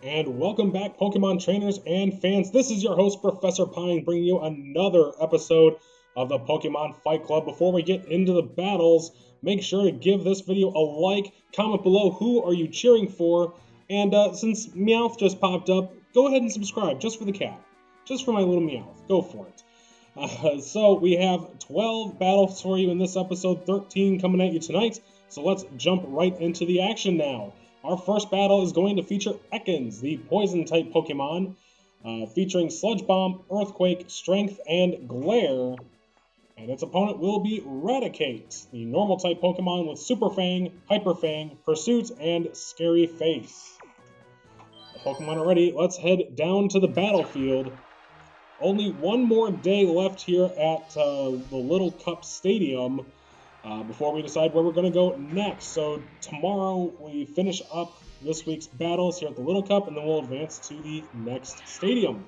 And welcome back, Pokemon trainers and fans. This is your host, Professor Pine, bringing you another episode of the Pokemon Fight Club. Before we get into the battles, make sure to give this video a like, comment below who are you cheering for, and since Meowth just popped up, go ahead and subscribe, just for the cat. Just for my little Meowth. Go for it. So we have 12 battles for you in this episode, 13 coming at you tonight. So let's jump right into the action now. Our first battle is going to feature Ekans, the Poison-type Pokemon, featuring Sludge Bomb, Earthquake, Strength, and Glare. And its opponent will be Raticate, the Normal-type Pokemon with Super Fang, Hyper Fang, Pursuit, and Scary Face. The Pokemon are ready. Let's head down to the battlefield. Only one more day left here at the Little Cup Stadium. Before we decide where we're going to go next. So tomorrow we finish up this week's battles here at the Little Cup, and then we'll advance to the next stadium.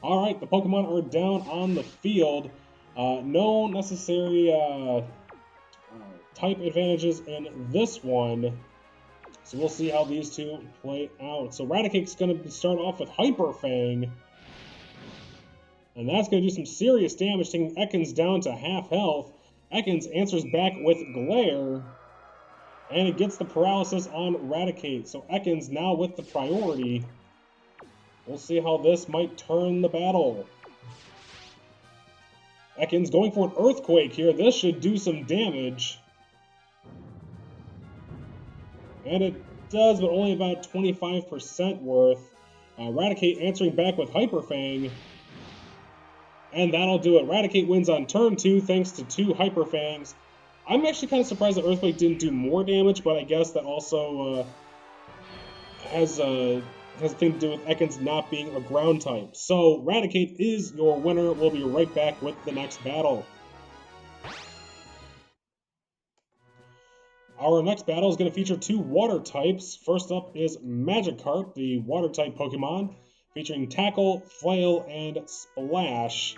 Alright, the Pokemon are down on the field. No necessary type advantages in this one. So we'll see how these two play out. So Raticate's going to start off with Hyper Fang. And that's going to do some serious damage, taking Ekans down to half health. Ekans answers back with Glare, and it gets the paralysis on Raticate. So Ekans now with the priority. We'll see how this might turn the battle. Ekans going for an Earthquake here. This should do some damage. And it does, but only about 25% worth. Raticate answering back with Hyper Fang. And that'll do it. Raticate wins on turn 2 thanks to 2 Hyper Fangs. I'm actually kind of surprised that Earthquake didn't do more damage, but I guess that also has a thing to do with Ekans not being a ground type. So Raticate is your winner. We'll be right back with the next battle. Our next battle is going to feature 2 water types. First up is Magikarp, the water type Pokemon, featuring Tackle, Flail, and Splash.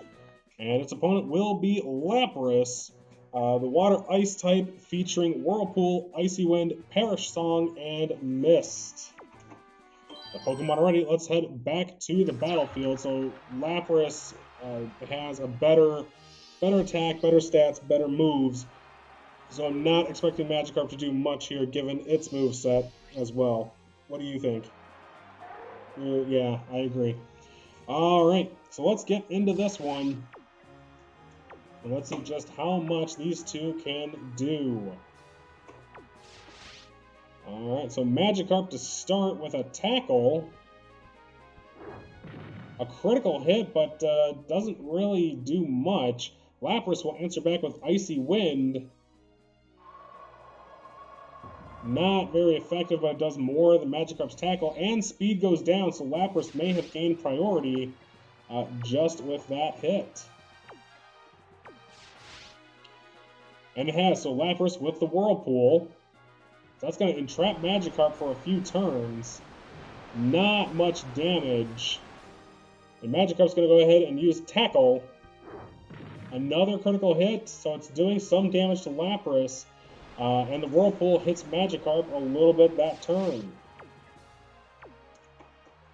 And its opponent will be Lapras, the Water Ice type, featuring Whirlpool, Icy Wind, Perish Song, and Mist. The Pokemon are ready. Let's head back to the battlefield. So Lapras has a better attack, better stats, better moves. So I'm not expecting Magikarp to do much here, given its moveset as well. What do you think? Yeah, I agree. Alright, so let's get into this one. And let's see just how much these two can do. Alright, so Magikarp to start with a Tackle. A critical hit, but doesn't really do much. Lapras will answer back with Icy Wind. Not very effective, but it does more than Magikarp's Tackle, and speed goes down, so Lapras may have gained priority just with that hit. And it has, so Lapras with the Whirlpool. That's going to entrap Magikarp for a few turns. Not much damage. And Magikarp's going to go ahead and use Tackle. Another critical hit, so it's doing some damage to Lapras. And the Whirlpool hits Magikarp a little bit that turn.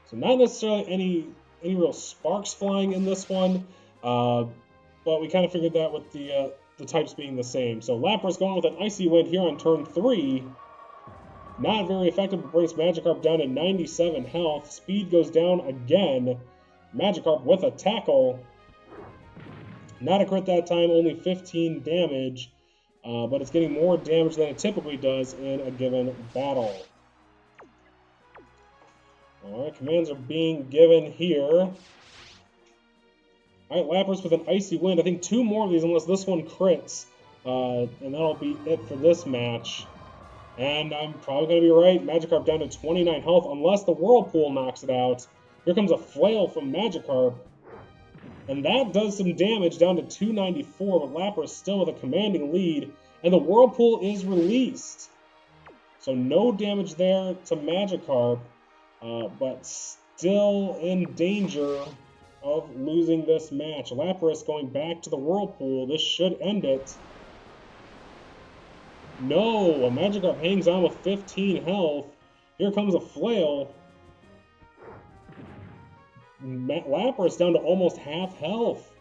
So not necessarily any real sparks flying in this one, but we kind of figured that with the types being the same. So Lapras going with an Icy Wind here on turn 3. Not very effective, but brings Magikarp down to 97 health. Speed goes down again. Magikarp with a Tackle. Not a crit that time, only 15 damage. But it's getting more damage than it typically does in a given battle. Alright, commands are being given here. Alright, Lapras with an Icy Wind. I think 2 more of these unless this one crits. And that'll be it for this match. And I'm probably going to be right. Magikarp down to 29 health unless the Whirlpool knocks it out. Here comes a Flail from Magikarp. And that does some damage down to 294, but Lapras still with a commanding lead, and the Whirlpool is released. So no damage there to Magikarp, but still in danger of losing this match. Lapras going back to the Whirlpool. This should end it. No, Magikarp hangs on with 15 health. Here comes a Flail. Lapras down to almost half health.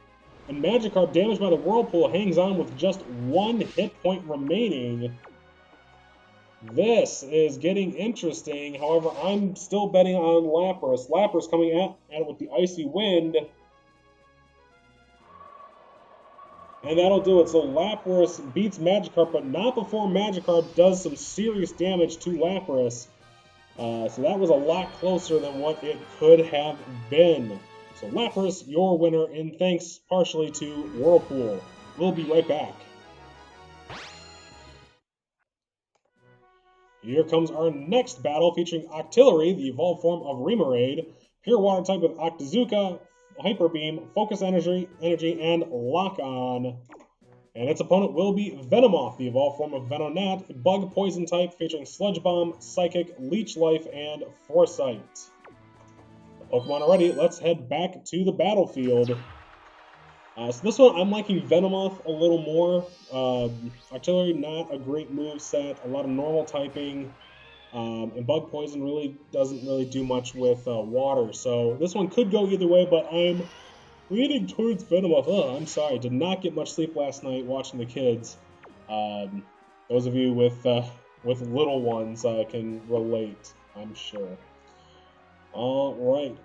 And Magikarp, damaged by the Whirlpool, hangs on with just 1 hit point remaining. This is getting interesting. However, I'm still betting on Lapras. Lapras coming at it with the Icy Wind. And that'll do it. So Lapras beats Magikarp, but not before Magikarp does some serious damage to Lapras. So that was a lot closer than what it could have been. So Lapras, your winner, and thanks partially to Whirlpool. We'll be right back. Here comes our next battle featuring Octillery, the evolved form of Remoraid, Pure Water type with Octazooka, Hyper Beam, Focus Energy, and Lock On. And its opponent will be Venomoth, the evolved form of Venonat, Bug Poison type featuring Sludge Bomb, Psychic, Leech Life, and Foresight. Pokemon are ready, let's head back to the battlefield. So this one, I'm liking Venomoth a little more. Octillery, not a great move set, a lot of normal typing, and Bug Poison really doesn't do much with water. So this one could go either way, but I'm leaning towards Venomoth. Oh, I'm sorry, did not get much sleep last night watching the kids. Those of you with little ones can relate, I'm sure. All right.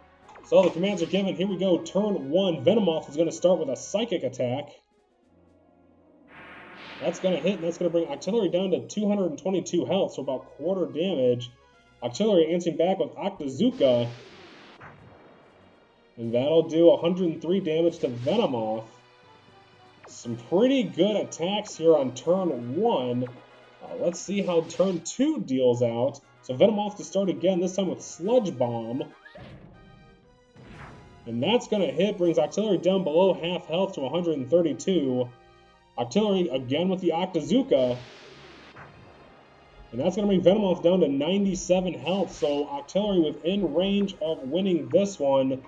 So the commands are given. Here we go. Turn 1. Venomoth is going to start with a Psychic attack. That's going to hit, and that's going to bring Octillery down to 222 health, so about quarter damage. Octillery answering back with Octazooka. And that'll do 103 damage to Venomoth. Some pretty good attacks here on turn 1. Let's see how turn 2 deals out. So Venomoth to start again, this time with Sludge Bomb. And that's going to hit, brings Octillery down below half health to 132. Octillery again with the Octazooka. And that's going to bring Venomoth down to 97 health. So Octillery within range of winning this one.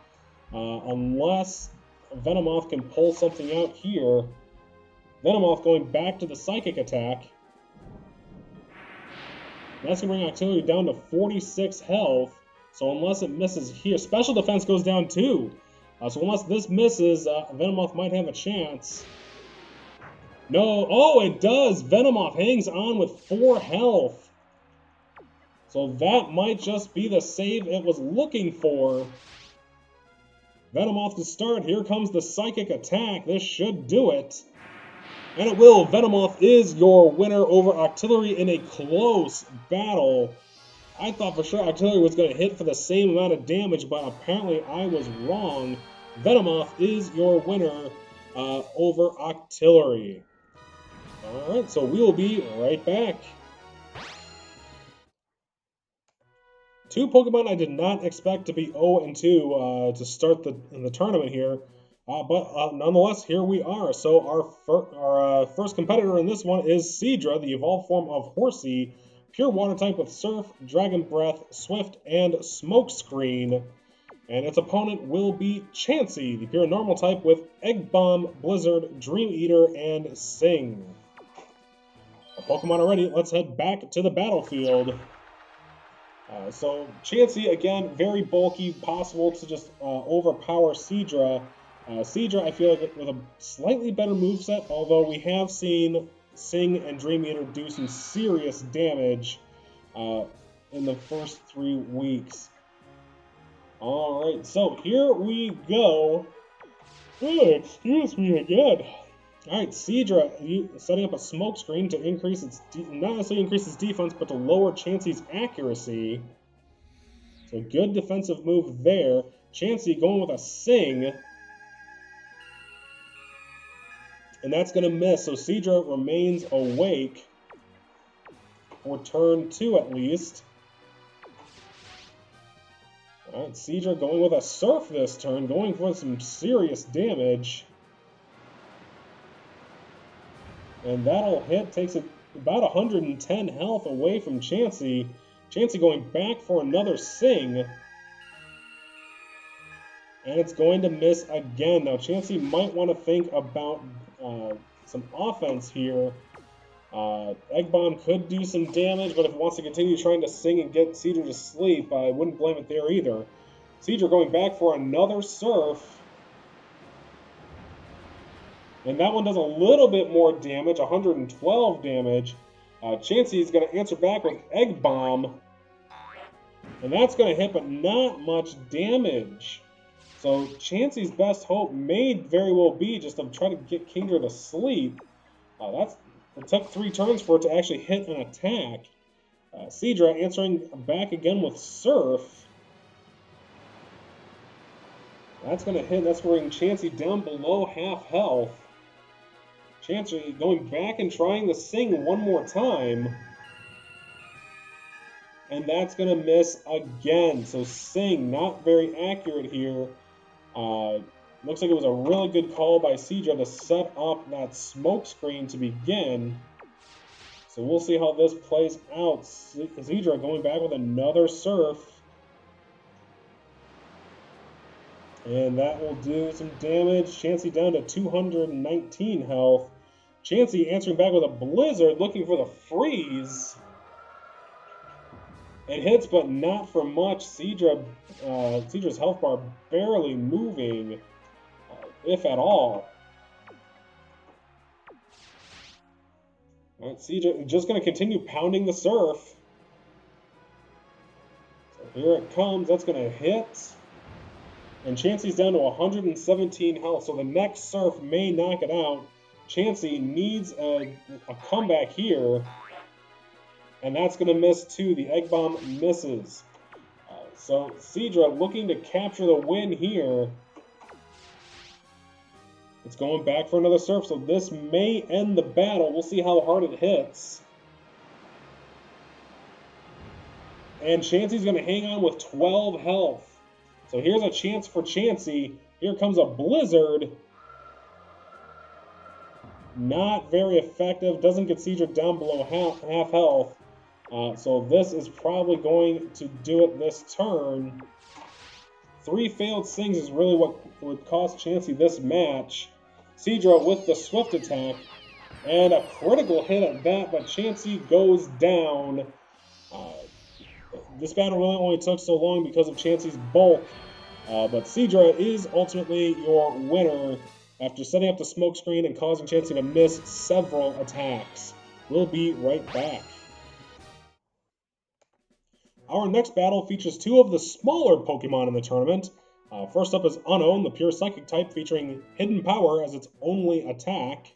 Unless Venomoth can pull something out here. Venomoth going back to the Psychic attack. That's going to bring Octillery down to 46 health. So unless it misses here, Special Defense goes down too. So unless this misses, Venomoth might have a chance. No, oh, it does! Venomoth hangs on with 4 health. So that might just be the save it was looking for. Venomoth to start. Here comes the Psychic attack. This should do it. And it will. Venomoth is your winner over Octillery in a close battle. I thought for sure Octillery was going to hit for the same amount of damage, but apparently I was wrong. Venomoth is your winner over Octillery. Alright, so we will be right back. 2 Pokemon I did not expect to be 0-2 to start the tournament here. But nonetheless, here we are. So our first competitor in this one is Seadra, the evolved form of Horsey. Pure Water type with Surf, Dragon Breath, Swift, and Smokescreen. And its opponent will be Chansey, the Pure Normal type with Egg Bomb, Blizzard, Dream Eater, and Sing. The Pokemon are ready. Let's head back to the battlefield. So Chansey, again, very bulky, possible to just overpower Seadra. Seadra, I feel like with a slightly better moveset, although we have seen Sing and Dream Eater do some serious damage in the first 3 weeks. Alright, so here we go. Oh, excuse me again. Alright, Seadra setting up a Smokescreen to increase its, not necessarily increase its defense, but to lower Chansey's accuracy. So good defensive move there. Chansey going with a Sing. And that's going to miss, so Seadra remains awake for turn 2 at least. Alright, Seadra going with a Surf this turn, going for some serious damage. And that'll hit, takes about 110 health away from Chansey. Chansey going back for another Sing. And it's going to miss again. Now Chansey might want to think about some offense here. Egg Bomb could do some damage, but if it wants to continue trying to Sing and get Seadra to sleep, I wouldn't blame it there either. Seadra going back for another Surf. And that one does a little bit more damage, 112 damage. Chansey is going to answer back with Egg Bomb. And that's going to hit, but not much damage. So Chansey's best hope may very well be just to try to get Kingdra to sleep. It took 3 turns for it to actually hit an attack. Seadra answering back again with Surf. That's going to hit. That's bringing Chansey down below half health. Chansey going back and trying to sing one more time. And that's going to miss again. So Sing, not very accurate here. Looks like it was a really good call by Seadra to set up that smoke screen to begin. So we'll see how this plays out. Seadra going back with another Surf. And that will do some damage. Chansey down to 219 health. Chansey answering back with a Blizzard, looking for the freeze. It hits, but not for much. Seadra's health bar barely moving, if at all. All right, Seadra just going to continue pounding the Surf. So here it comes. That's going to hit. And Chansey's down to 117 health, so the next Surf may knock it out. Chansey needs a comeback here, and that's going to miss too. The Egg Bomb misses. So Seadra looking to capture the win here. It's going back for another Surf, so this may end the battle. We'll see how hard it hits. And Chansey's going to hang on with 12 health. So here's a chance for Chansey. Here comes a Blizzard. Not very effective. Doesn't get Seadra down below half health. So this is probably going to do it this turn. 3 failed Sings is really what would cost Chansey this match. Seadra with the Swift attack. And a critical hit at that, but Chansey goes down. This battle really only took so long because of Chansey's bulk, but Seadra is ultimately your winner after setting up the smoke screen and causing Chansey to miss several attacks. We'll be right back. Our next battle features 2 of the smaller Pokemon in the tournament. First up is Unown, the pure Psychic type, featuring Hidden Power as its only attack.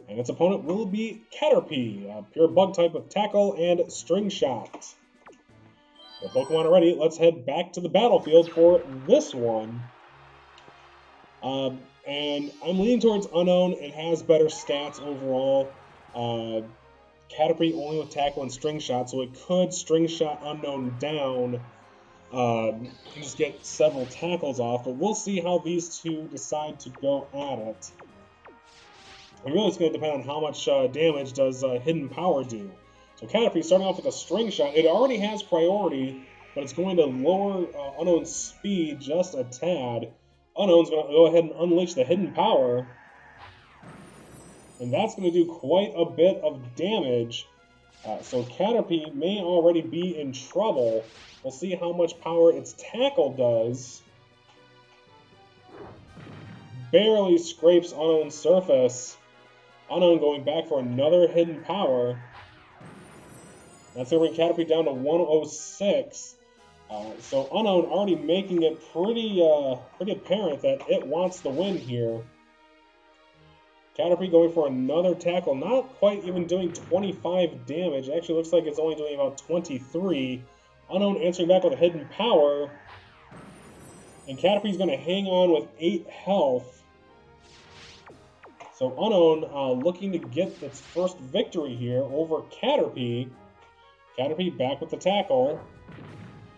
And its opponent will be Caterpie, a pure Bug type with Tackle and String Shot. The Pokemon are ready. Let's head back to the battlefield for this one. And I'm leaning towards Unown. It has better stats overall. Caterpie only with Tackle and String Shot, so it could String Shot Unown down and just get several tackles off. But we'll see how these two decide to go at it. And really, it's going to depend on how much damage does Hidden Power do. So Caterpie starting off with a String Shot. It already has priority, but it's going to lower Unown's speed just a tad. Unown's going to go ahead and unleash the Hidden Power. And that's going to do quite a bit of damage. So Caterpie may already be in trouble. We'll see how much power its Tackle does. Barely scrapes Unown's surface. Unown going back for another Hidden Power. That's going to bring Caterpie down to 106. So Unown already making it pretty apparent that it wants the win here. Caterpie going for another Tackle, not quite even doing 25 damage. It actually looks like it's only doing about 23. Unown answering back with a Hidden Power. And Caterpie's going to hang on with 8 health. So Unown looking to get its first victory here over Caterpie. Caterpie back with the Tackle.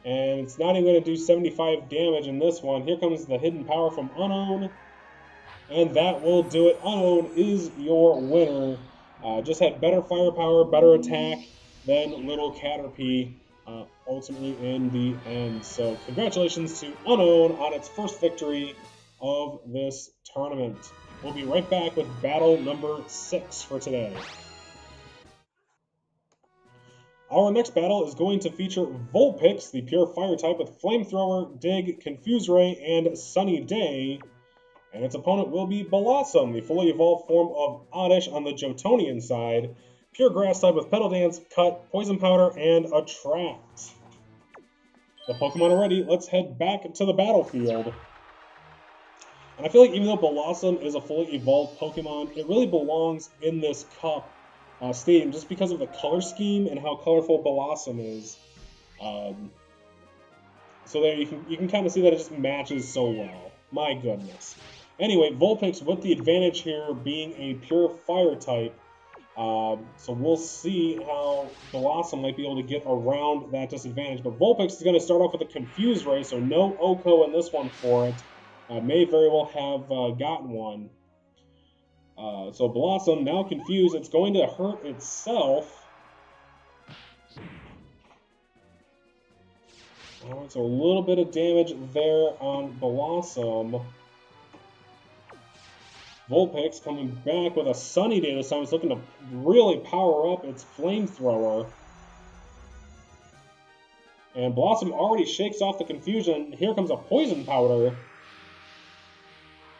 And it's not even going to do 75 damage in this one. Here comes the Hidden Power from Unown. And that will do it. Unown is your winner. Just had better firepower, better attack than little Caterpie ultimately in the end. So congratulations to Unown on its first victory of this tournament. We'll be right back with battle number 6 for today. Our next battle is going to feature Vulpix, the pure fire type with Flamethrower, Dig, Confuse Ray, and Sunny Day. And its opponent will be Bellossom, the fully evolved form of Oddish on the Jotonian side. Pure grass type with Petal Dance, Cut, Poison Powder, and Attract. The Pokemon are ready. Let's head back to the battlefield. And I feel like even though Bellossom is a fully evolved Pokemon, it really belongs in this Cup stadium just because of the color scheme and how colorful Bellossom is. So there you can kind of see that it just matches so well. My goodness. Anyway, Vulpix with the advantage here being a pure fire type. So we'll see how Bellossom might be able to get around that disadvantage. But Vulpix is going to start off with a Confuse Ray, so no Oko in this one for it. May very well have gotten one. So Bellossom, now confused, it's going to hurt itself. Alright, so a little bit of damage there on Bellossom. Vulpix coming back with a Sunny Day this time. It's looking to really power up its Flamethrower. And Bellossom already shakes off the confusion. Here comes a Poison Powder.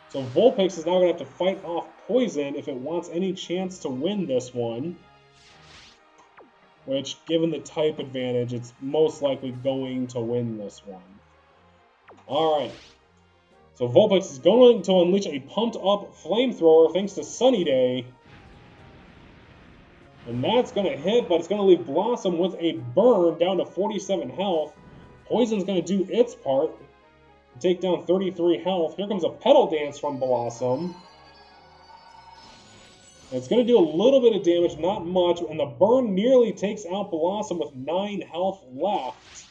So Vulpix is now going to have to fight off Poison if it wants any chance to win this one. Which, given the type advantage, it's most likely going to win this one. Alright. So Vulpix is going to unleash a pumped-up Flamethrower thanks to Sunny Day. And that's going to hit, but it's going to leave Bellossom with a burn down to 47 health. Poison's going to do its part. Take down 33 health. Here comes a Petal Dance from Bellossom. It's going to do a little bit of damage, not much, and the burn nearly takes out Bellossom with 9 health left.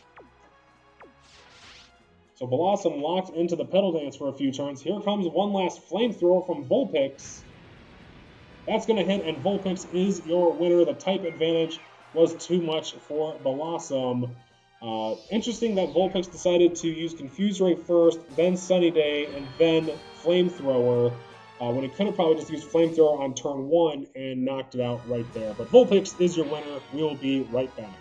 So Bellossom locked into the Petal Dance for a few turns. Here comes one last Flamethrower from Vulpix. That's going to hit, and Vulpix is your winner. The type advantage was too much for Bellossom. Interesting that Vulpix decided to use Confuse Ray first, then Sunny Day, and then Flamethrower, when it could have probably just used Flamethrower on turn 1 and knocked it out right there. But Vulpix is your winner. We will be right back.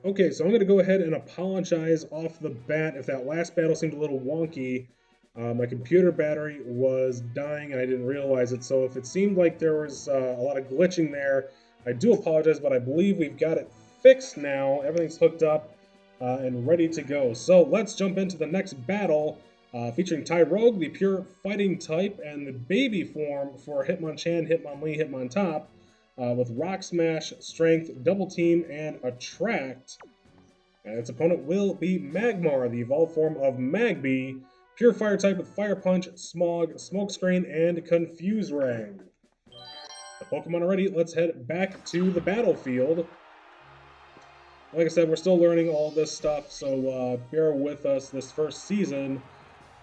Okay, so I'm going to go ahead and apologize off the bat if that last battle seemed a little wonky. My computer battery was dying and I didn't realize it, so if it seemed like there was a lot of glitching there, I do apologize, but I believe we've got it fixed now. Everything's hooked up and ready to go. So let's jump into the next battle featuring Tyrogue, the pure fighting type, and the baby form for Hitmonchan, Hitmonlee, Hitmontop. With Rock Smash, Strength, Double Team, and Attract. And its opponent will be Magmar, the evolved form of Magby, pure fire type with Fire Punch, Smog, Smokescreen, and Confuse Ray. The Pokemon are ready. Let's head back to the battlefield. Like I said, we're still learning all this stuff, so bear with us this first season.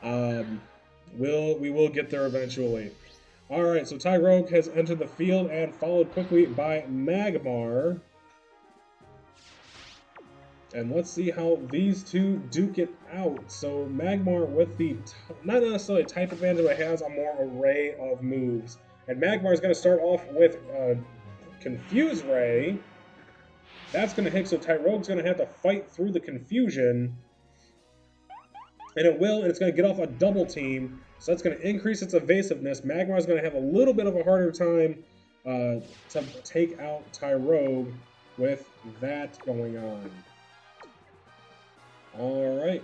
We will get there eventually. Alright, so Tyrogue has entered the field and followed quickly by Magmar. And let's see how these two duke it out. So Magmar with the, not necessarily type advantage, but has a more array of moves. And Magmar is going to start off with Confuse Ray. That's going to hit, so Tyrogue's going to have to fight through the confusion. And it will, and it's going to get off a Double Team. So that's going to increase its evasiveness. Magmar is going to have a little bit of a harder time to take out Tyrogue with that going on. Alright.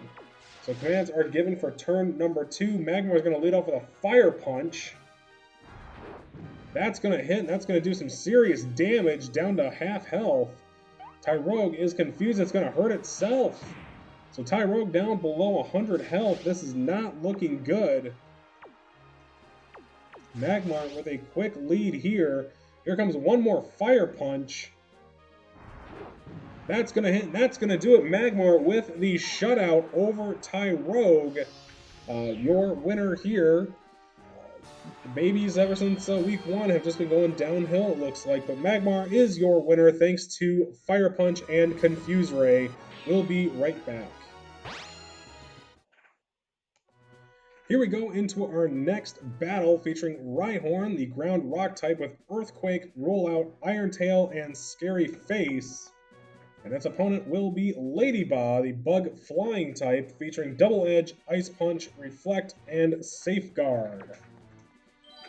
So commands are given for turn number 2. Magmar is going to lead off with a Fire Punch. That's going to hit, and that's going to do some serious damage down to half health. Tyrogue is confused. It's going to hurt itself. So Tyrogue down below 100 health. This is not looking good. Magmar with a quick lead here. Here comes one more Fire Punch. That's going to hit, and that's going to do it. Magmar with the shutout over Tyrogue. Your winner here. The babies ever since week 1 have just been going downhill, it looks like. But Magmar is your winner thanks to Fire Punch and Confuse Ray. We'll be right back. Here we go into our next battle featuring Rhyhorn, the ground rock type with Earthquake, Rollout, Iron Tail, and Scary Face. And its opponent will be Ledyba, the bug flying type featuring Double Edge, Ice Punch, Reflect, and Safeguard.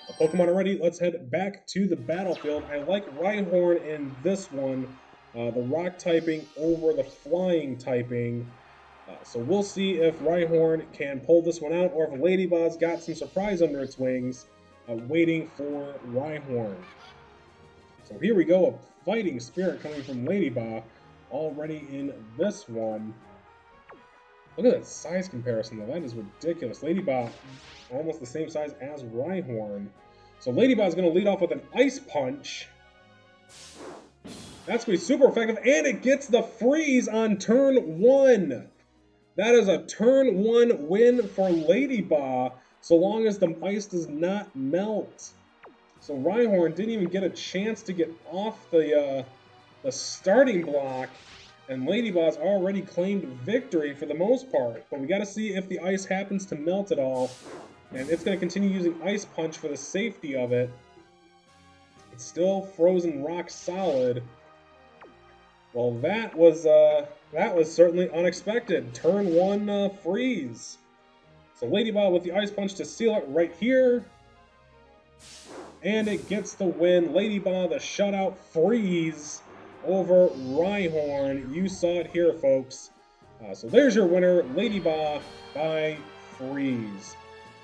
The Pokemon are ready, let's head back to the battlefield. I like Rhyhorn in this one, the rock typing over the flying typing. So we'll see if Rhyhorn can pull this one out, or if Ladyba's got some surprise under its wings, waiting for Rhyhorn. So here we go, a Fighting Spirit coming from Ledyba, already in this one. Look at that size comparison, though. That is ridiculous. Ledyba, almost the same size as Rhyhorn. So Ledyba is going to lead off with an Ice Punch. That's going to be super effective, and it gets the freeze on turn 1. That is a turn 1 win for Ledyba, so long as the ice does not melt. So Rhyhorn didn't even get a chance to get off the starting block, and Ladyba's already claimed victory for the most part. But we got to see if the ice happens to melt at all, and it's going to continue using Ice Punch for the safety of it. It's still frozen rock solid. Well, that was certainly unexpected. Turn 1 freeze. So Ledyba with the Ice Punch to seal it right here. And it gets the win. Ledyba, the shutout freeze over Rhyhorn. You saw it here, folks. So there's your winner, Ledyba by freeze.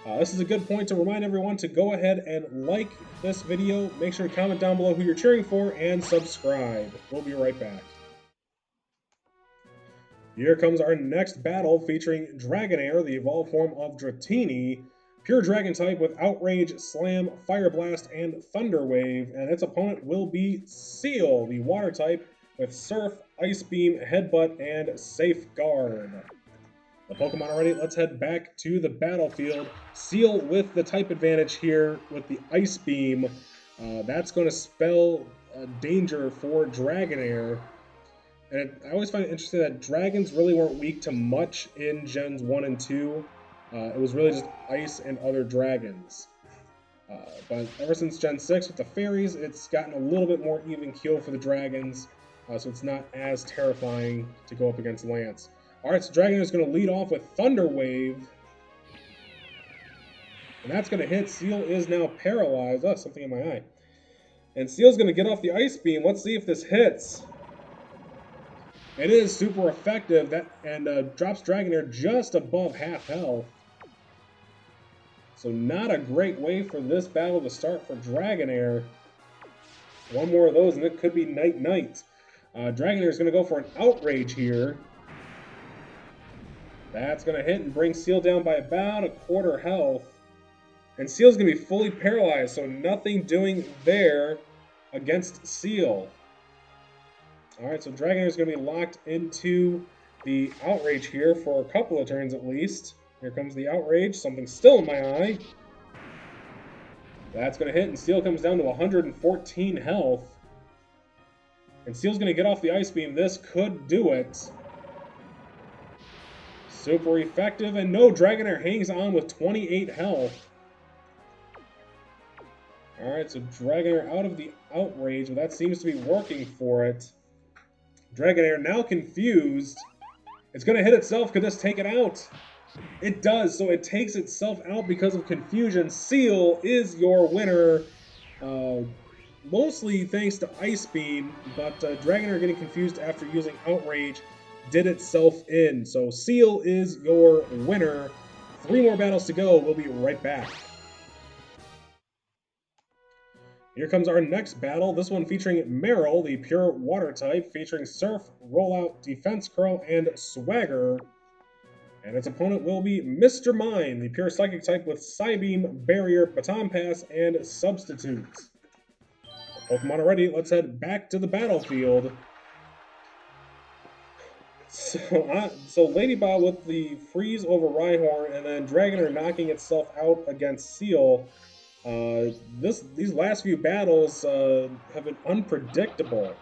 This is a good point to remind everyone to go ahead and like this video. Make sure to comment down below who you're cheering for and subscribe. We'll be right back. Here comes our next battle featuring Dragonair, the evolved form of Dratini, pure dragon type with Outrage, Slam, Fire Blast, and Thunder Wave, and its opponent will be Seel, the water type with Surf, Ice Beam, Headbutt, and Safeguard. The Pokemon are ready, let's head back to the battlefield. Seel with the type advantage here with the Ice Beam. That's going to spell danger for Dragonair. And I always find it interesting that dragons really weren't weak to much in Gens 1 and 2. It was really just ice and other dragons. But ever since Gen 6 with the fairies, it's gotten a little bit more even keel for the dragons. So it's not as terrifying to go up against Lance. Alright, so Dragonair is going to lead off with Thunder Wave. And that's going to hit. Seel is now paralyzed. Oh, something in my eye. And Seel's going to get off the Ice Beam. Let's see if this hits. It is super effective, and drops Dragonair just above half health. So not a great way for this battle to start for Dragonair. One more of those and it could be night-night. Dragonair is going to go for an Outrage here. That's going to hit and bring Seel down by about a quarter health. And Seel's going to be fully paralyzed, so nothing doing there against Seel. Alright, so Dragonair is going to be locked into the Outrage here for a couple of turns at least. Here comes the Outrage. Something's still in my eye. That's going to hit, and Seel comes down to 114 health. And Seel's going to get off the Ice Beam. This could do it. Super effective, and no, Dragonair hangs on with 28 health. Alright, so Dragonair out of the Outrage, but that seems to be working for it. Dragonair now confused. It's going to hit itself. Could this take it out? It does. So it takes itself out because of confusion. Seel is your winner. Mostly thanks to Ice Beam, but Dragonair getting confused after using Outrage did itself in. So Seel is your winner. 3 more battles to go. We'll be right back. Here comes our next battle, this one featuring Marill, the pure water type, featuring Surf, Rollout, Defense Curl, and Swagger. And its opponent will be Mr. Mime, the pure psychic type with Psybeam, Barrier, Baton Pass, and Substitute. Pokemon are ready, let's head back to the battlefield. So Ledyba with the freeze over Rhyhorn, and then Dragonair knocking itself out against Seel. These last few battles have been unpredictable.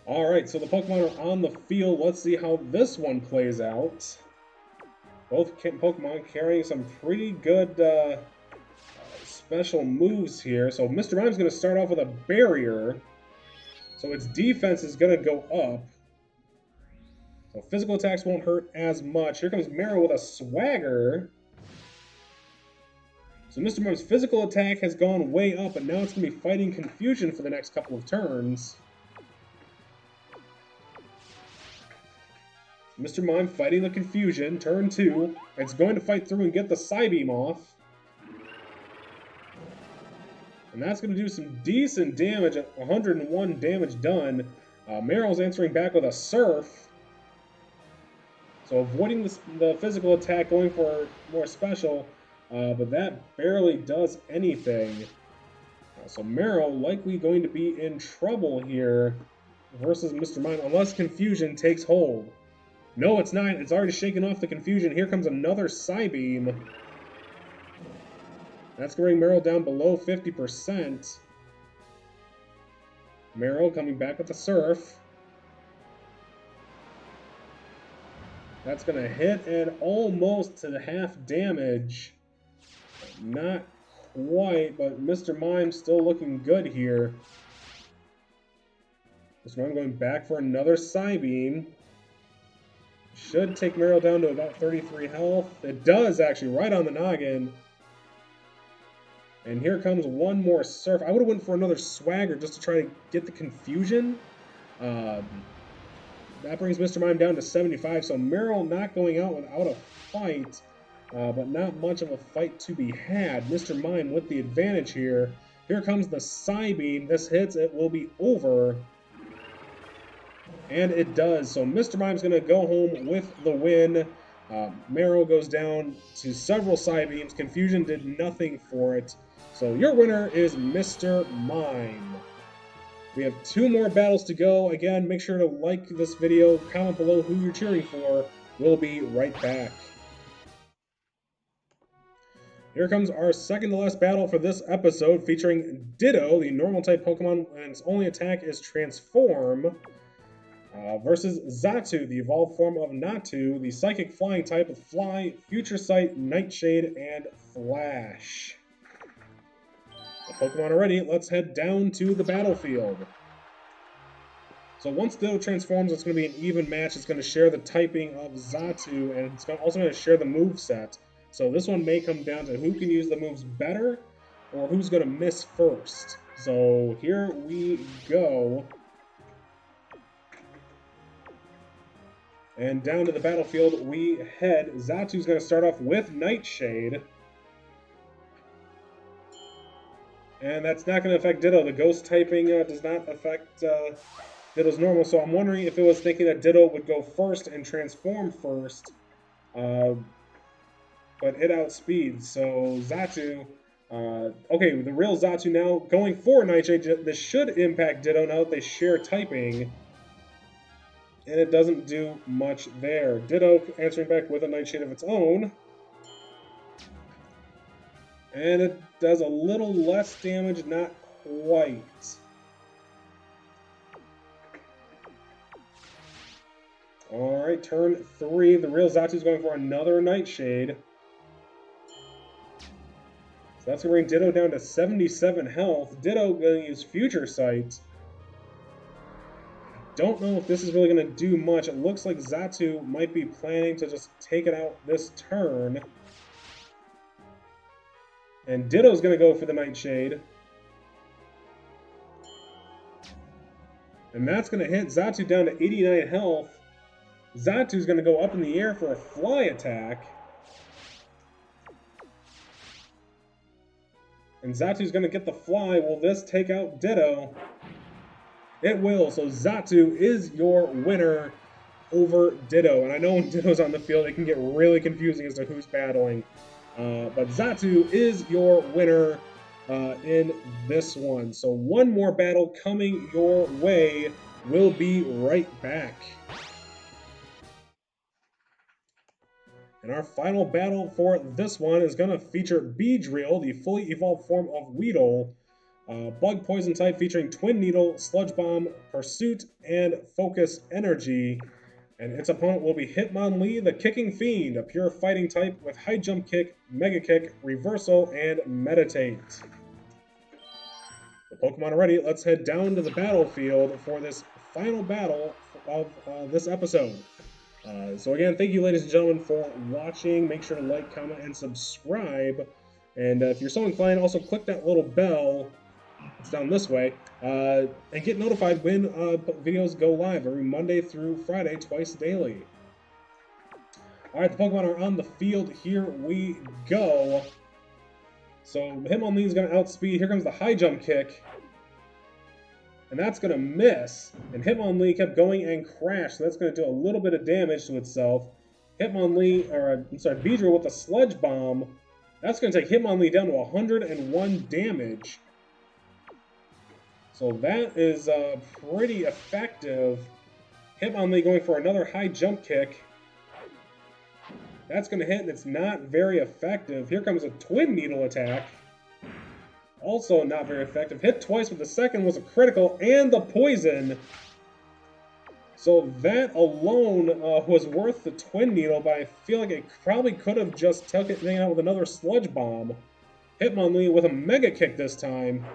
Alright, so the Pokemon are on the field. Let's see how this one plays out. Both Pokemon carrying some pretty good special moves here. So Mr. Mime's going to start off with a barrier. So its defense is going to go up. So physical attacks won't hurt as much. Here comes Marill with a swagger. So Mr. Mime's physical attack has gone way up, and now it's going to be fighting confusion for the next couple of turns. Mr. Mime fighting the confusion, turn 2. It's going to fight through and get the Psybeam off. And that's going to do some decent damage at 101 damage done. Marill's answering back with a Surf. So avoiding the physical attack, going for more special, but that barely does anything. So Marill likely going to be in trouble here versus Mr. Mime, unless confusion takes hold. No, it's not. It's already shaken off the confusion. Here comes another Psybeam. That's going to bring Marill down below 50%. Marill coming back with the Surf. That's going to hit and almost to the half damage. Not quite, but Mr. Mime still looking good here. Mr. Mime going back for another Psybeam. Should take Marill down to about 33 health. It does, actually, right on the noggin. And here comes one more Surf. I would have went for another Swagger just to try to get the confusion. That brings Mr. Mime down to 75. So Marill not going out without a fight, but not much of a fight to be had. Mr. Mime with the advantage here. Here comes the Psybeam. This hits, it will be over. And it does. So Mr. Mime's going to go home with the win. Marill goes down to several Psybeams. Confusion did nothing for it. So your winner is Mr. Mime. We have 2 more battles to go. Again, make sure to like this video, comment below who you're cheering for. We'll be right back. Here comes our second to last battle for this episode, featuring Ditto, the normal type Pokemon, and its only attack is Transform. Versus Xatu, the evolved form of Natu, the psychic flying type with Fly, Future Sight, Nightshade, and Flash. The Pokemon are ready. Let's head down to the battlefield. So once Ditto transforms, it's going to be an even match. It's going to share the typing of Xatu, and it's also going to share the moveset. So this one may come down to who can use the moves better, or who's going to miss first. So here we go. And down to the battlefield we head. Xatu's going to start off with Nightshade. And that's not going to affect Ditto. The ghost typing does not affect Ditto's normal. So I'm wondering if it was thinking that Ditto would go first and transform first. But it outspeeds. So Xatu... okay, the real Xatu now going for Nightshade. This should impact Ditto now that they share typing. And it doesn't do much there. Ditto answering back with a Nightshade of its own. And it does a little less damage, not quite. Alright, turn 3. The real Xatu's going for another Nightshade. So that's going to bring Ditto down to 77 health. Ditto going to use Future Sight. Don't know if this is really going to do much. It looks like Xatu might be planning to just take it out this turn. And Ditto's going to go for the Nightshade. And that's going to hit Xatu down to 89 health. Xatu's going to go up in the air for a Fly attack. And Xatu's going to get the Fly. Will this take out Ditto? It will. So Xatu is your winner over Ditto. And I know when Ditto's on the field, it can get really confusing as to who's battling. But Xatu is your winner in this one. So one more battle coming your way. We'll be right back. And our final battle for this one is going to feature Beedrill, the fully evolved form of Weedle. Bug Poison type featuring Twin Needle, Sludge Bomb, Pursuit, and Focus Energy. And its opponent will be Hitmonlee, the Kicking Fiend, a pure fighting type with High Jump Kick, Mega Kick, Reversal, and Meditate. The Pokemon are ready. Let's head down to the battlefield for this final battle of this episode. So again, thank you, ladies and gentlemen, for watching. Make sure to like, comment, and subscribe. And if you're so inclined, also click that little bell. It's down this way. And get notified when videos go live every Monday through Friday, twice daily. Alright, the Pokemon are on the field. Here we go. So Hitmonlee is going to outspeed. Here comes the High Jump Kick. And that's going to miss. And Hitmonlee kept going and crashed. So that's going to do a little bit of damage to itself. Beedrill with the Sludge Bomb. That's going to take Hitmonlee down to 101 damage. So that is pretty effective. Hitmonlee going for another High Jump Kick. That's going to hit, and it's not very effective. Here comes a Twin Needle attack. Also not very effective. Hit twice with the second was a critical, and the poison. So that alone was worth the Twin Needle, but I feel like it probably could have just took it out with another Sludge Bomb. Hitmonlee with a Mega Kick this time.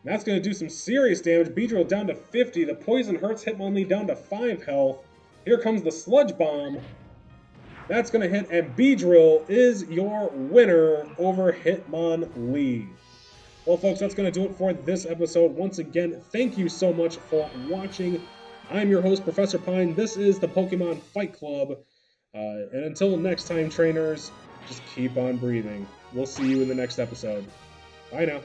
That's going to do some serious damage. Beedrill down to 50. The poison hurts Hitmonlee down to 5 health. Here comes the Sludge Bomb. That's going to hit, and Beedrill is your winner over Hitmonlee. Well, folks, that's going to do it for this episode. Once again, thank you so much for watching. I'm your host, Professor Pine. This is the Pokemon Fight Club. And until next time, trainers, just keep on breathing. We'll see you in the next episode. Bye now.